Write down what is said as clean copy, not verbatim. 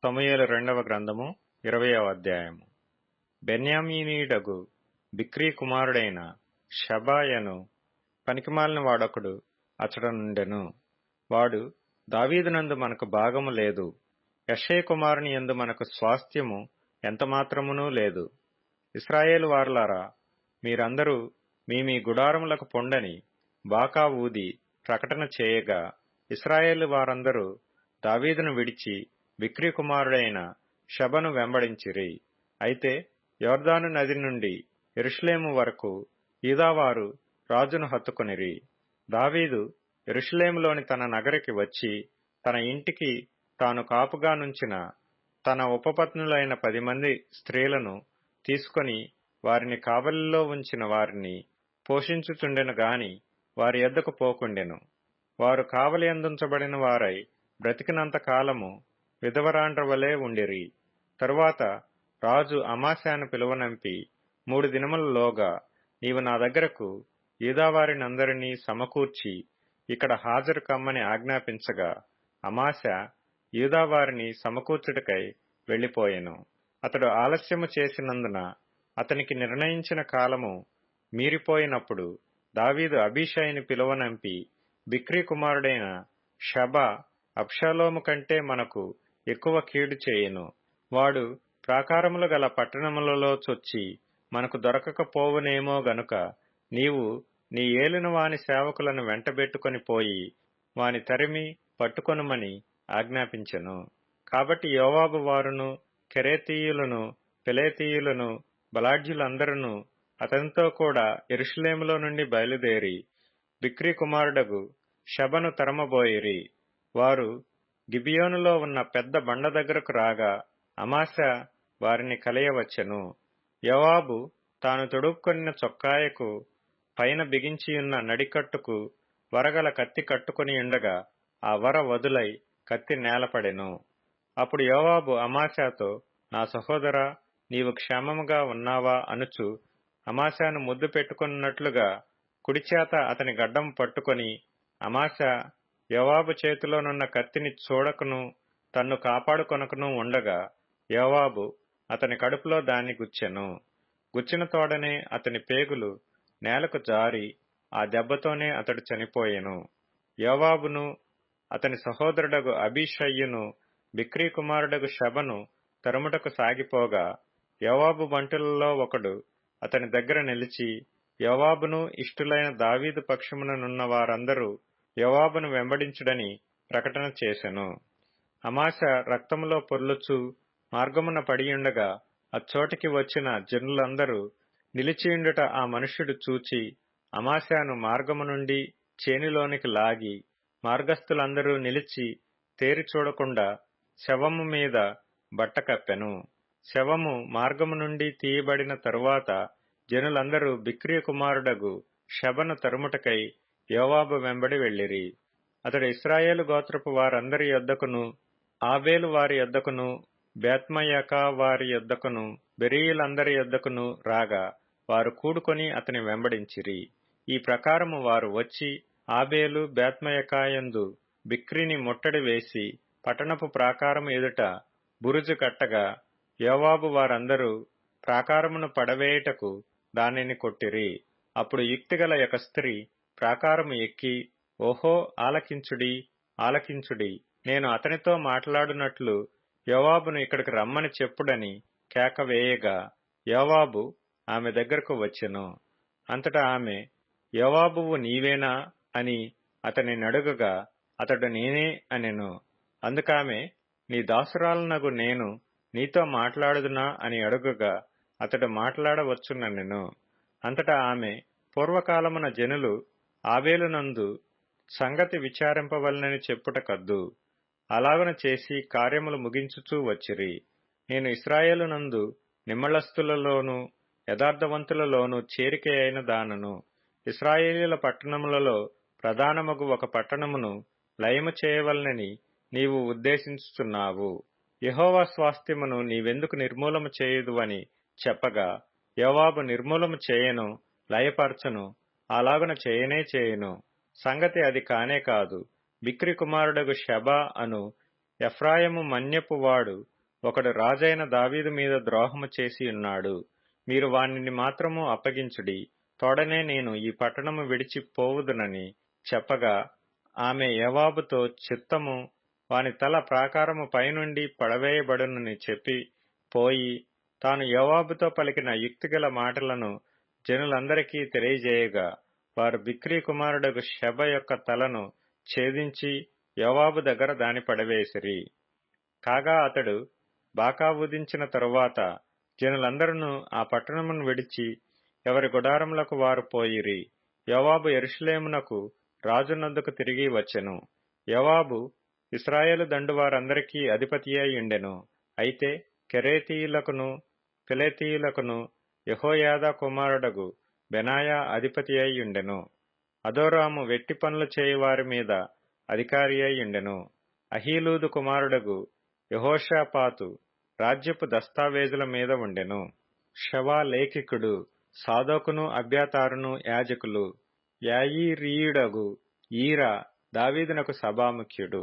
సమూయేలు రెండవ గ్రంథము 20వ అధ్యాయము. బెన్యామీనీయుడగు బిక్రీ కుమారుడైన షబాయను పనికిమాలిన వాడొకడు అతడనుండెను. వాడు, దావీదునందు మనకు భాగము లేదు, యెష్షయి కుమారుని యందు మనకు స్వాస్థ్యము ఎంతమాత్రమునూ లేదు. ఇశ్రాయేలు వారలారా, మీరందరూ మీ గుడారములకు పొండని బాకా ఊది ప్రకటన చేయగా, ఇశ్రాయేలు వారందరూ దావీదును విడిచి బిక్రీ కుమారుడైన షబను వెంబడించిరి. అయితే యొర్దాను నది నుండి యెరూషలేము వరకు యూదావారు రాజును హత్తుకొనిరి. దావీదు యెరూషలేములోని తన నగరికి వచ్చి తన ఇంటికి తాను కాపుగా నుంచిన తన ఉపపత్నులైన 10 మంది స్త్రీలను తీసుకొని వారిని కావలిలో ఉంచిన వారిని పోషించుచుండెను గాని వారి యొద్దకు పోకుండెను. వారు కావలి అందుంచబడిన వారై బ్రతికినంత కాలము విధవరాండ్ర వలె ఉండిరి. తరువాత రాజు అమాశాను పిలువనంపి 3 దినములలోగా నీవు నా దగ్గరకు యూదావారినందరినీ సమకూర్చి ఇక్కడ హాజరు కమ్మని ఆజ్ఞాపించగా, అమాశా యూదావారిని సమకూర్చుటకై వెళ్లిపోయెను. అతడు ఆలస్యము చేసినందున అతనికి నిర్ణయించిన కాలము మీరిపోయినప్పుడు దావీదు అబీషైని పిలువనంపి, బిక్రీ కుమారుడైన షబా అబ్షాలోము కంటే మనకు ఎక్కువ కీడు చేయును. వాడు ప్రాకారములు గల పట్టణములలో చొచ్చి మనకు దొరకకపోవునేమో గనుక నీవు నీ ఏలిన వాని సేవకులను వెంటబెట్టుకొని పోయి వాని తరిమి పట్టుకొనుమని ఆజ్ఞాపించెను. కాబట్టి యోవాబు వారును కెరేతీయులను పెలేతీయులను బలాఢ్యులందరూ అతనితో కూడా యెరూషలేములో నుండి బయలుదేరి బిక్రీ కుమారుడగు షబను తరమబోయిరి. వారు గిబియోనులో ఉన్న పెద్ద బండ దగ్గరకు రాగా అమాశా వారిని కలియవచ్చెను. యోవాబు తాను తొడుక్కొనిన చొక్కాయకు పైన బిగించియున్న నడికట్టుకు వరగల కత్తి కట్టుకొనియుండగా ఆ వర వదులై కత్తి నేలపడెను. అప్పుడు యోవాబు అమాశాతో, నా సహోదరా, నీవు క్షేమముగా ఉన్నావా అనుచు అమాశాను ముద్దు పెట్టుకున్నట్లుగా కుడిచేత అతని గడ్డం పట్టుకొని, అమాశా యోవాబు చేతిలోనున్న కత్తిని చూడకును తన్ను కాపాడుకొనకును ఉండగా యోవాబు అతని కడుపులో దాన్ని గుచ్చెను. గుచ్చిన తోడనే అతని పేగులు నేలకు జారి ఆ దెబ్బతోనే అతడు చనిపోయెను. యోవాబును అతని సహోదరుడగు అబీషయ్యును బిక్రీ కుమారుడగు షబను తరుముటకు సాగిపోగా, యోవాబు బంటులలో ఒకడు అతని దగ్గర నిలిచి, యోవాబును ఇష్టులైన దావీదు పక్షముననున్న వారందరూ యోవాబును వెంబడించుడని ప్రకటన చేసెను. అమాశా రక్తములో పొర్లుచు మార్గమున పడియుండగా అచ్చోటికి వచ్చిన జనులందరూ నిలిచియుండుట ఆ మనుష్యుడు చూచి అమాశాను మార్గము నుండి చేనిలోనికి లాగి, మార్గస్థులందరూ నిలిచి తేరి చూడకుండా శవము మీద బట్ట కప్పెను. శవము మార్గము నుండి తీయబడిన తరువాత జనులందరూ బిక్రీ కుమారుడగు షబను తరుముటకై యోవాబు వెంబడి వెళ్ళిరి. అతడు ఇశ్రాయేలు గోత్రపు వారందరి యొద్దకును, ఆబేలు వారి యొద్దకును, బేత్మయకా వారి యొద్దకును, బెరీయులందరి యొద్దకును రాగా వారు కూడుకొని అతని వెంబడించిరి. ఈ ప్రకారము వారు వచ్చి ఆబేలు బేత్మయకాయందు బిక్రీని ముట్టడి వేసి పట్టణపు ప్రాకారము ఎదుట బురుజు కట్టగా, యోవాబు వారందరూ ప్రాకారమును పడవేయుటకు దానిని కొట్టిరి. అప్పుడు యుక్తిగల ఒక స్త్రీ ప్రాకారము ఎక్కి, ఓహో, ఆలకించుడి, ఆలకించుడి, నేను అతనితో మాట్లాడునట్లు యోవాబును ఇక్కడికి రమ్మని చెప్పుడని కేక వేయగా యోవాబు ఆమె దగ్గరకు వచ్చెను. అంతటా ఆమె, యోవాబువు నీవేనా అని అతని నడుగగా అతడు నేనే అనెను. అందుకామె, నీ దాసురాలనగు నేను నీతో మాట్లాడుదునా అని అడుగగా అతడు మాట్లాడవచ్చుననెను. అంతటా ఆమె, పూర్వకాలమున జనులు ఆబేలునందు సంగతి విచారింపవలనని చెప్పుట కద్దు. అలాగున చేసి కార్యములు ముగించుచూ వచ్చిరి. నేను ఇశ్రాయేలునందు నిమ్మళస్తులలోనూ యథార్థవంతులలోనూ చేరిక అయిన దానను. ఇశ్రాయేలీల పట్టణములలో ప్రధానమగు ఒక పట్టణమును లయము చేయవలనని నీవు ఉద్దేశించుచున్నావు. యెహోవా స్వాస్థ్యమును నీవెందుకు నిర్మూలము చేయుదువని చెప్పగా యోవాబు నిర్మూలము చేయను, లయపరచను, అలాగున చేయను. సంగతి అది కానే కాదు. బిక్రీ కుమారుడగు షబా అను ఎఫ్రాయిము మన్యపు వాడు ఒకడు రాజైన దావీదు మీద ద్రోహము చేసి ఉన్నాడు. మీరు వానిని మాత్రము అప్పగించుడి, తోడనే నేను ఈ పట్టణము విడిచి పోవుదునని చెప్పగా, ఆమె యోవాబుతో, చిత్తము, వాని తల ప్రాకారము పైనుండి పడవేయబడునని చెప్పి పోయి, తాను యోవాబుతో పలికిన యుక్తిగల మాటలను జనులందరికీ తెలియజేయగా, వారు బిక్రీ కుమారుడగు షెబ యొక్క తలను ఛేదించి యోవాబు దగ్గర దాని పడవేసిరి. కాగా అతడు బాకా ఊదించిన తరువాత జనులందరూ ఆ పట్టణమును విడిచి ఎవరి గుడారములకు వారు పోయిరి. యోవాబు యెరూషలేమునకు రాజునొద్దకు తిరిగి వచ్చెను. యోవాబు ఇశ్రాయేలు దండు వారందరికీ అధిపతి అయి ఉండెను. అయితే కెరేతీయులకును పెలేతీయులకును యెహోయాదా కుమారుడగు బెనాయా అధిపతి అయి ఉండెను. అదోరాము వెట్టి పనులు చేయువారి మీద అధికారి అయి ఉండెను. అహీలూదు కుమారుడగు యెహోషాపాతు రాజ్యపు దస్తావేజుల మీద ఉండెను. షవా లేఖికుడు, సాదోకును అబ్యాతారును యాజకులు, యాయీరీయుడగు ఈరా దావీదునకు సభాముఖ్యుడు.